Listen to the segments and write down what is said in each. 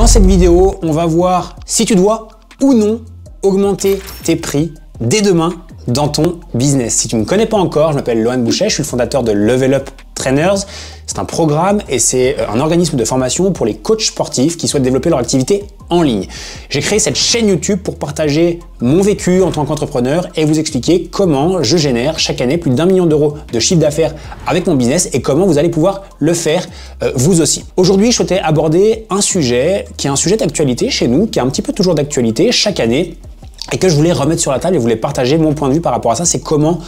Dans cette vidéo, on va voir si tu dois ou non augmenter tes prix dès demain dans ton business. Si tu ne me connais pas encore, je m'appelle Lohan Bouchet, je suis le fondateur de Level Up Trainers. C'est un programme et c'est un organisme de formation pour les coachs sportifs qui souhaitent développer leur activité en ligne. J'ai créé cette chaîne YouTube pour partager mon vécu en tant qu'entrepreneur et vous expliquer comment je génère chaque année plus d'1 million d'euros de chiffre d'affaires avec mon business et comment vous allez pouvoir le faire vous aussi. Aujourd'hui, je souhaitais aborder un sujet qui est un sujet d'actualité chez nous, qui est un petit peu toujours d'actualité chaque année et que je voulais remettre sur la table et voulais partager mon point de vue par rapport à ça. C'est comment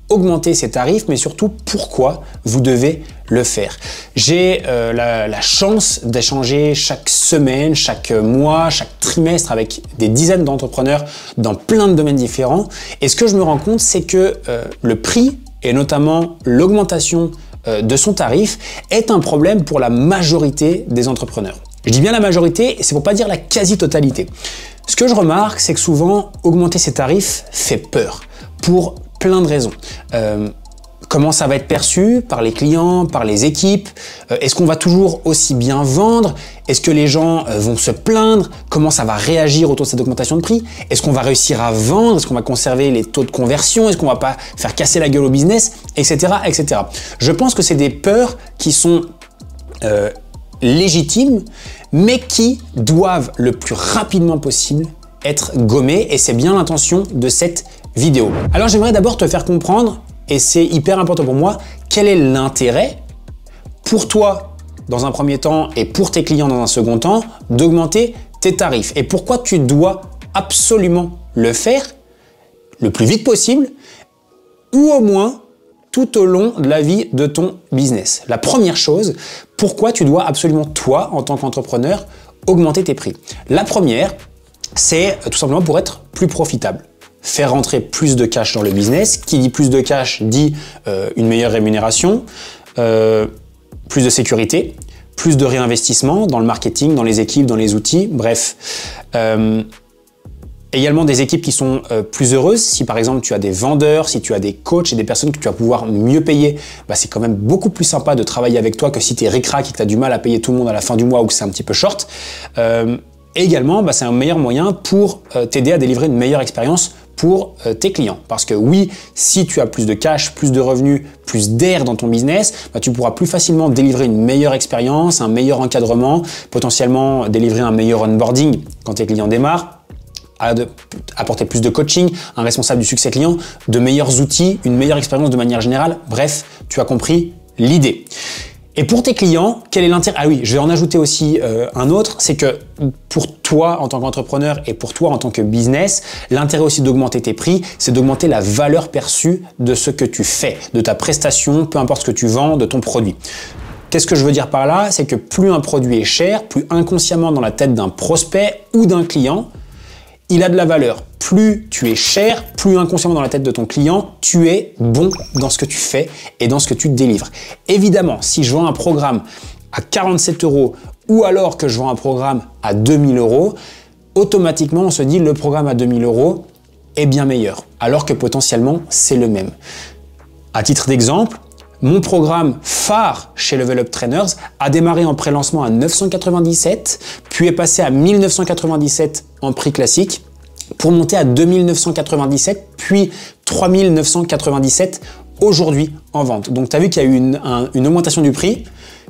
augmenter ses tarifs, mais surtout pourquoi vous devez le faire. J'ai la chance d'échanger chaque semaine, chaque mois, chaque trimestre avec des dizaines d'entrepreneurs dans plein de domaines différents. Et ce que je me rends compte, c'est que le prix et notamment l'augmentation de son tarif est un problème pour la majorité des entrepreneurs. Je dis bien la majorité, et c'est pour pas dire la quasi-totalité. Ce que je remarque, c'est que souvent, augmenter ses tarifs fait peur pour plein de raisons. Comment ça va être perçu par les clients, par les équipes? Est-ce qu'on va toujours aussi bien vendre? Est-ce que les gens vont se plaindre? Comment ça va réagir autour de cette augmentation de prix? Est-ce qu'on va réussir à vendre? Est-ce qu'on va conserver les taux de conversion? Est-ce qu'on va pas faire casser la gueule au business? Etc. etc. Je pense que c'est des peurs qui sont légitimes, mais qui doivent le plus rapidement possible être gommées, et c'est bien l'intention de cette vidéo. Alors j'aimerais d'abord te faire comprendre, et c'est hyper important pour moi, quel est l'intérêt pour toi dans un premier temps et pour tes clients dans un second temps d'augmenter tes tarifs et pourquoi tu dois absolument le faire le plus vite possible ou au moins tout au long de la vie de ton business. La première chose, pourquoi tu dois absolument, toi, en tant qu'entrepreneur, augmenter tes prix. La première, c'est tout simplement pour être plus profitable. Faire rentrer plus de cash dans le business. Qui dit plus de cash dit une meilleure rémunération, plus de sécurité, plus de réinvestissement dans le marketing, dans les équipes, dans les outils, bref. Également des équipes qui sont plus heureuses. Si par exemple tu as des vendeurs, si tu as des coachs et des personnes que tu vas pouvoir mieux payer, bah, c'est quand même beaucoup plus sympa de travailler avec toi que si tu es ric-rac et que tu as du mal à payer tout le monde à la fin du mois ou que c'est un petit peu short. Et également, bah, c'est un meilleur moyen pour t'aider à délivrer une meilleure expérience pour tes clients. Parce que oui, si tu as plus de cash, plus de revenus, plus d'air dans ton business, bah, tu pourras plus facilement délivrer une meilleure expérience, un meilleur encadrement, potentiellement délivrer un meilleur onboarding quand tes clients démarrent, apporter plus de coaching, un responsable du succès client, de meilleurs outils, une meilleure expérience de manière générale. Bref, tu as compris l'idée. Et pour tes clients, quel est l'intérêt? Ah oui, je vais en ajouter aussi un autre, c'est que pour toi en tant qu'entrepreneur et pour toi en tant que business, l'intérêt aussi d'augmenter tes prix, c'est d'augmenter la valeur perçue de ce que tu fais, de ta prestation, peu importe ce que tu vends, de ton produit. Qu'est-ce que je veux dire par là? C'est que plus un produit est cher, plus inconsciemment dans la tête d'un prospect ou d'un client, il a de la valeur. Plus tu es cher, plus inconsciemment dans la tête de ton client, tu es bon dans ce que tu fais et dans ce que tu délivres. Évidemment, si je vends un programme à 47 € ou alors que je vends un programme à 2000 €, automatiquement on se dit le programme à 2000 € est bien meilleur, alors que potentiellement c'est le même. À titre d'exemple, mon programme phare chez Level Up Trainers a démarré en pré-lancement à 997, puis est passé à 1997 en prix classique, pour monter à 2997, puis 3997 aujourd'hui en vente. Donc tu as vu qu'il y a eu une augmentation du prix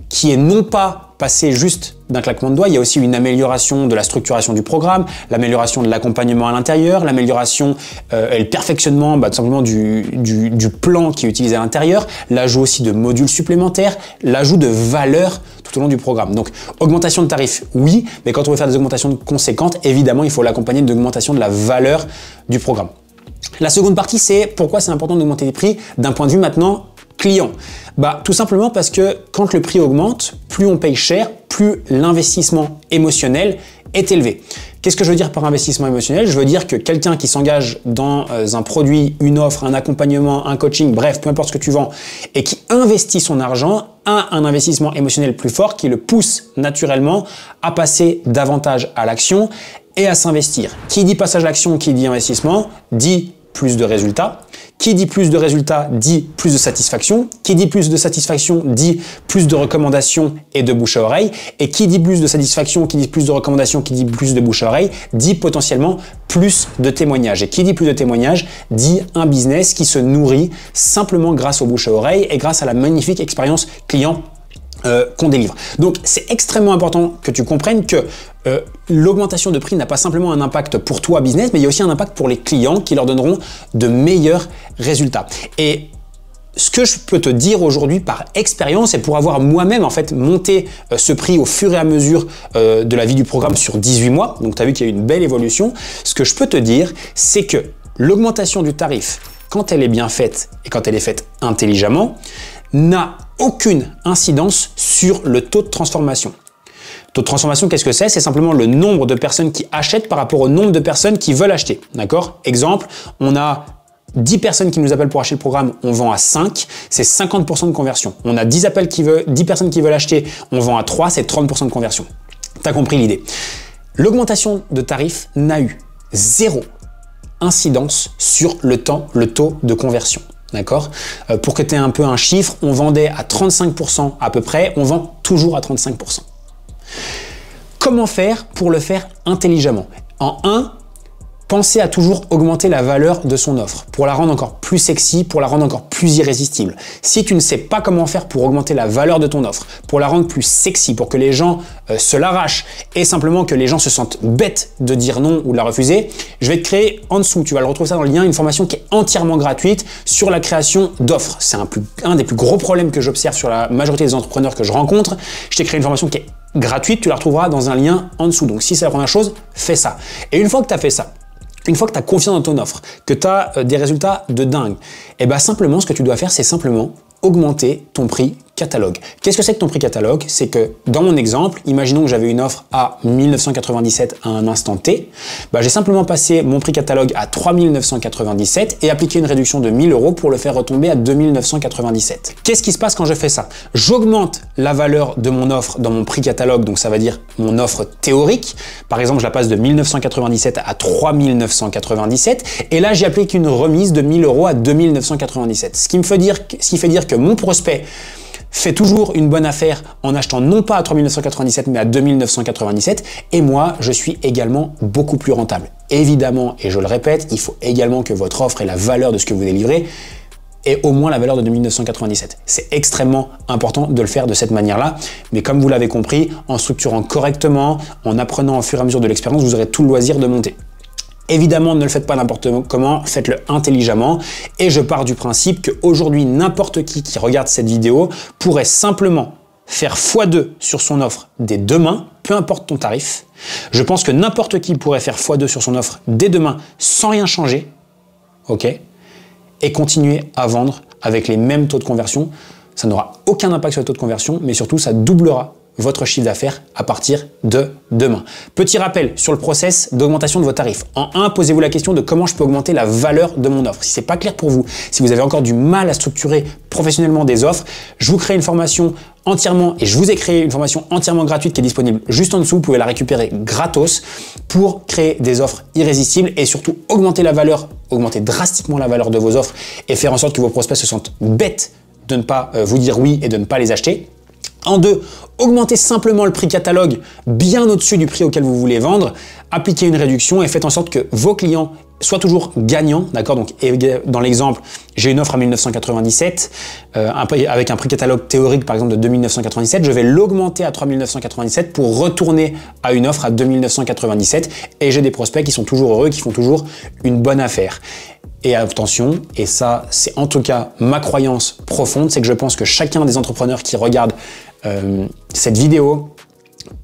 qui est non pas passée juste d'un claquement de doigts, il y a aussi une amélioration de la structuration du programme, l'amélioration de l'accompagnement à l'intérieur, l'amélioration et le perfectionnement tout simplement du plan qui est utilisé à l'intérieur, l'ajout aussi de modules supplémentaires, l'ajout de valeur tout au long du programme. Donc augmentation de tarifs, oui, mais quand on veut faire des augmentations conséquentes, évidemment, il faut l'accompagner d'augmentation de la valeur du programme. La seconde partie, c'est pourquoi c'est important d'augmenter les prix d'un point de vue maintenant client. Bah, tout simplement parce que quand le prix augmente, plus on paye cher, plus l'investissement émotionnel est élevé. Qu'est-ce que je veux dire par investissement émotionnel? Je veux dire que quelqu'un qui s'engage dans un produit, une offre, un accompagnement, un coaching, bref, peu importe ce que tu vends, et qui investit son argent, a un investissement émotionnel plus fort qui le pousse naturellement à passer davantage à l'action et à s'investir. Qui dit passage à l'action, qui dit investissement, dit plus de résultats. Qui dit plus de résultats dit plus de satisfaction. Qui dit plus de satisfaction dit plus de recommandations et de bouche à oreille. Et qui dit plus de satisfaction, qui dit plus de recommandations, qui dit plus de bouche à oreille, dit potentiellement plus de témoignages. Et qui dit plus de témoignages dit un business qui se nourrit simplement grâce aux bouche à oreille et grâce à la magnifique expérience client qu'on délivre. Donc c'est extrêmement important que tu comprennes que l'augmentation de prix n'a pas simplement un impact pour toi business, mais il y a aussi un impact pour les clients qui leur donneront de meilleurs résultats. Et ce que je peux te dire aujourd'hui par expérience et pour avoir moi-même en fait monté ce prix au fur et à mesure de la vie du programme sur 18 mois, donc tu as vu qu'il y a eu une belle évolution, ce que je peux te dire c'est que l'augmentation du tarif, quand elle est bien faite et quand elle est faite intelligemment, n'a aucune incidence sur le taux de transformation. Taux de transformation, qu'est-ce que c'est? C'est simplement le nombre de personnes qui achètent par rapport au nombre de personnes qui veulent acheter. D'accord? Exemple, on a 10 personnes qui nous appellent pour acheter le programme, on vend à 5, c'est 50% de conversion. On a 10 personnes qui veulent acheter, on vend à 3, c'est 30% de conversion. Tu as compris l'idée. L'augmentation de tarif n'a eu zéro incidence sur le taux de conversion. D'accord? Pour que tu aies un peu un chiffre, on vendait à 35% à peu près, on vend toujours à 35%. Comment faire pour le faire intelligemment? En 1, pensez à toujours augmenter la valeur de son offre pour la rendre encore plus sexy, pour la rendre encore plus irrésistible. Si tu ne sais pas comment faire pour augmenter la valeur de ton offre, pour la rendre plus sexy, pour que les gens se l'arrachent et simplement que les gens se sentent bêtes de dire non ou de la refuser, je vais te créer en dessous, tu vas le retrouver ça dans le lien, une formation qui est entièrement gratuite sur la création d'offres. C'est un des plus gros problèmes que j'observe sur la majorité des entrepreneurs que je rencontre. Je t'ai créé une formation qui est gratuite, tu la retrouveras dans un lien en dessous. Donc si c'est la première chose, fais ça. Et une fois que tu as fait ça, une fois que tu as confiance dans ton offre, que tu as des résultats de dingue, et bien simplement ce que tu dois faire, c'est simplement augmenter ton prix catalogue. Qu'est-ce que c'est que ton prix catalogue? C'est que dans mon exemple, imaginons que j'avais une offre à 1997 à un instant T, j'ai simplement passé mon prix catalogue à 3997 et appliqué une réduction de 1000 € pour le faire retomber à 2997. Qu'est-ce qui se passe quand je fais ça? J'augmente la valeur de mon offre dans mon prix catalogue, donc ça va dire mon offre théorique. Par exemple, je la passe de 1997 à 3997 et là j'applique une remise de 1000 € à 2997. Ce qui fait dire que mon prospect fait toujours une bonne affaire en achetant non pas à 3997 mais à 2997 et moi je suis également beaucoup plus rentable. Évidemment, et je le répète, il faut également que votre offre et la valeur de ce que vous délivrez ait au moins la valeur de 2997. C'est extrêmement important de le faire de cette manière-là, mais comme vous l'avez compris, en structurant correctement, en apprenant au fur et à mesure de l'expérience, vous aurez tout le loisir de monter. Évidemment, ne le faites pas n'importe comment, faites-le intelligemment et je pars du principe qu'aujourd'hui, n'importe qui regarde cette vidéo pourrait simplement faire x2 sur son offre dès demain, peu importe ton tarif. Je pense que n'importe qui pourrait faire x2 sur son offre dès demain sans rien changer, ok, et continuer à vendre avec les mêmes taux de conversion. Ça n'aura aucun impact sur le taux de conversion, mais surtout, ça doublera votre chiffre d'affaires à partir de demain. Petit rappel sur le process d'augmentation de vos tarifs. En 1, posez-vous la question de comment je peux augmenter la valeur de mon offre. Si c'est pas clair pour vous, si vous avez encore du mal à structurer professionnellement des offres, je vous crée une formation entièrement et je vous ai créé une formation entièrement gratuite qui est disponible juste en dessous. Vous pouvez la récupérer gratos pour créer des offres irrésistibles et surtout augmenter la valeur, augmenter drastiquement la valeur de vos offres et faire en sorte que vos prospects se sentent bêtes de ne pas vous dire oui et de ne pas les acheter. En 2, augmentez simplement le prix catalogue bien au-dessus du prix auquel vous voulez vendre, appliquez une réduction et faites en sorte que vos clients soient toujours gagnants, d'accord? Donc dans l'exemple, j'ai une offre à 1997 avec un prix catalogue théorique par exemple de 2997, je vais l'augmenter à 3997 pour retourner à une offre à 2997 et j'ai des prospects qui sont toujours heureux, qui font toujours une bonne affaire. Et attention, et ça c'est en tout cas ma croyance profonde, c'est que je pense que chacun des entrepreneurs qui regardent cette vidéo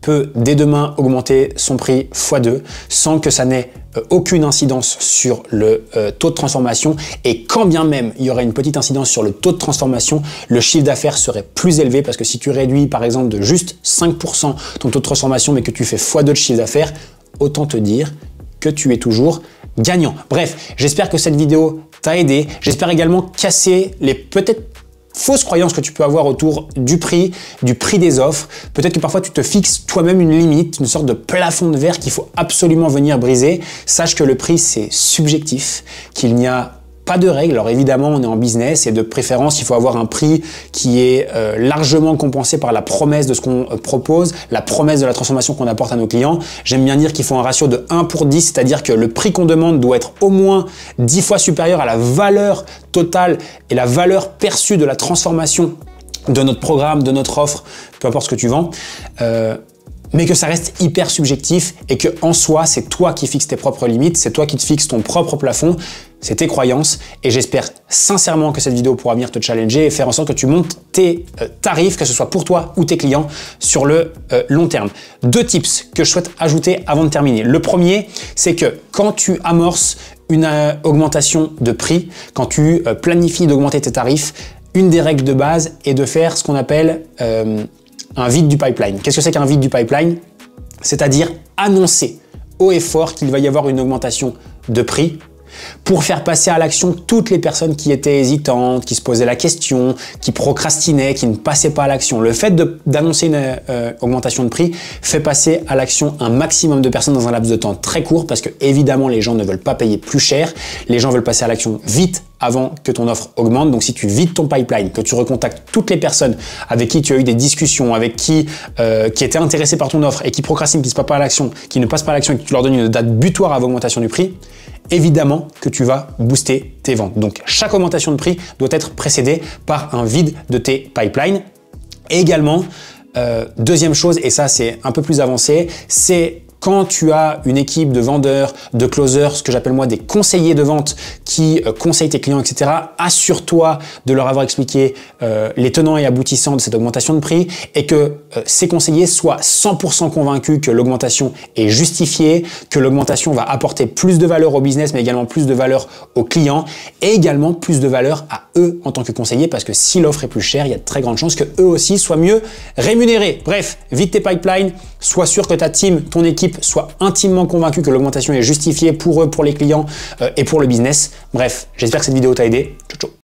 peut dès demain augmenter son prix x2 sans que ça n'ait aucune incidence sur le taux de transformation et quand bien même il y aurait une petite incidence sur le taux de transformation, le chiffre d'affaires serait plus élevé parce que si tu réduis par exemple de juste 5% ton taux de transformation mais que tu fais x2 de chiffre d'affaires, autant te dire que tu es toujours gagnant. Bref, j'espère que cette vidéo t'a aidé. J'espère également casser les peut-être fausses croyances que tu peux avoir autour du prix des offres. Peut-être que parfois tu te fixes toi-même une limite, une sorte de plafond de verre qu'il faut absolument venir briser. Sache que le prix c'est subjectif, qu'il n'y a pas de règle. Alors évidemment, on est en business et de préférence, il faut avoir un prix qui est largement compensé par la promesse de ce qu'on propose, la promesse de la transformation qu'on apporte à nos clients. J'aime bien dire qu'il faut un ratio de 1 pour 10, c'est-à-dire que le prix qu'on demande doit être au moins 10 fois supérieur à la valeur totale et la valeur perçue de la transformation de notre programme, de notre offre, peu importe ce que tu vends. Mais que ça reste hyper subjectif et que en soi, c'est toi qui fixes tes propres limites, c'est toi qui te fixes ton propre plafond, c'est tes croyances et j'espère sincèrement que cette vidéo pourra venir te challenger et faire en sorte que tu montes tes tarifs, que ce soit pour toi ou tes clients sur le long terme. 2 tips que je souhaite ajouter avant de terminer. Le premier, c'est que quand tu amorces une augmentation de prix, quand tu planifies d'augmenter tes tarifs, une des règles de base est de faire ce qu'on appelle un vide du pipeline. Qu'est-ce que c'est qu'un vide du pipeline? C'est-à-dire annoncer haut et fort qu'il va y avoir une augmentation de prix pour faire passer à l'action toutes les personnes qui étaient hésitantes, qui se posaient la question, qui procrastinaient, qui ne passaient pas à l'action. Le fait d'annoncer une augmentation de prix fait passer à l'action un maximum de personnes dans un laps de temps très court parce que évidemment les gens ne veulent pas payer plus cher, les gens veulent passer à l'action vite avant que ton offre augmente. Donc si tu vides ton pipeline, que tu recontactes toutes les personnes avec qui tu as eu des discussions, avec qui étaient intéressées par ton offre et qui procrastinent, qui ne passent pas à l'action, et que tu leur donnes une date butoir à l'augmentation du prix, évidemment que tu vas booster tes ventes. Donc chaque augmentation de prix doit être précédée par un vide de tes pipelines. Et également, deuxième chose, et ça c'est un peu plus avancé, c'est quand tu as une équipe de vendeurs, de closers, ce que j'appelle moi des conseillers de vente qui conseillent tes clients, etc., assure-toi de leur avoir expliqué les tenants et aboutissants de cette augmentation de prix et que ces conseillers soient 100% convaincus que l'augmentation est justifiée, que l'augmentation va apporter plus de valeur au business, mais également plus de valeur aux clients et également plus de valeur à eux en tant que conseillers parce que si l'offre est plus chère, il y a de très grandes chances que eux aussi soient mieux rémunérés. Bref, vide tes pipelines, sois sûr que ta team, ton équipe soit intimement convaincu que l'augmentation est justifiée pour eux, pour les clients et pour le business. Bref, j'espère que cette vidéo t'a aidé. Ciao, ciao.